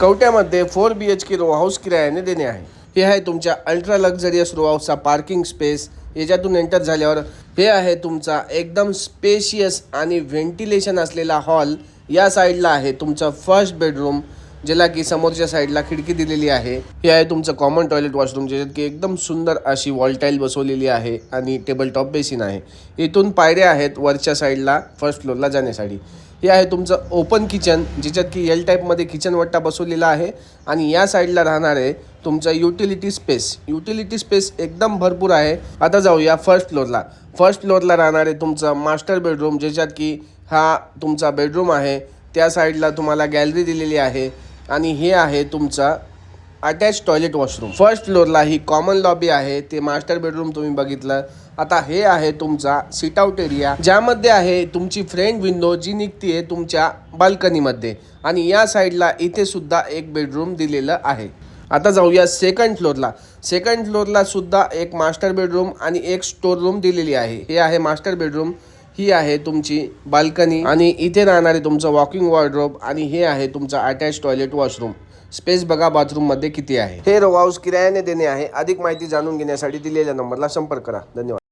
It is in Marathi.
कवट्यामध्ये 4 BHK रो हाऊस किरायाने देणे आहे. हे आहे तुमच्या अल्ट्रा लक्झरियस रो हाऊसचा पार्किंग स्पेस. याच्यातून एंटर झाल्यावर हे आहे तुमचा एकदम स्पेशियस आणि व्हेंटिलेशन असलेला हॉल. या साईडला आहे तुमचा फर्स्ट बेडरूम, ज्याला की समोरच्या साईडला खिडकी दिलेली आहे. हे आहे तुमचं कॉमन टॉयलेट वॉशरूम, ज्याच्यात की एकदम सुंदर अशी वॉल टाईल बसवलेली आहे आणि टेबल टॉप बेसिन आहे. इथून पायऱ्या आहेत वरच्या साईडला फर्स्ट फ्लोअरला जाण्यासाठी. हे आहे तुमचं ओपन किचन, ज्याच्यात की एल टाईपमध्ये किचन वट्टा बसवलेला आहे. आणि या साईडला राहणार आहे तुमचा युटिलिटी स्पेस. युटिलिटी स्पेस एकदम भरपूर आहे. आता जाऊया फर्स्ट फ्लोअरला. फर्स्ट फ्लोअरला राहणार आहे तुमचा मास्टर बेडरूम, ज्याच्यात की हा तुमचा बेडरूम आहे. त्या साईडला तुम्हाला गॅलरी दिलेली आहे आणि हे आहे तुमचा अटॅच टॉयलेट वॉशरूम. फर्स्ट फ्लोअरला ही कॉमन लॉबी आहे. ते मास्टर बेडरूम तुम्ही बघितलं. आता हे आहे तुमचा सिट आउट एरिया, ज्यामध्ये आहे तुमची फ्रंट विंडो जी निघते तुमच्या बाल्कनीमध्ये. आणि या साईडला इथे सुद्धा एक बेडरूम दिलेलं आहे. आता जाऊया सेकंड फ्लोअरला. सेकंड फ्लोअरला सुद्धा एक मास्टर बेडरूम आणि एक स्टोर रूम दिलेली आहे. हे आहे मास्टर बेडरूम, ही आहे तुमची बाल्कनी आणि इथे राहणार आहे तुमचं वॉकिंग वॉर्डरोब आणि हे आहे तुमचा अटॅच टॉयलेट वॉशरूम. स्पेस बघा बाथरूम मध्ये किती आहे. हे रो हाऊस किरायाने देणे आहे. अधिक माहिती जाणून घेण्यासाठी दिलेल्या नंबरला संपर्क करा. धन्यवाद.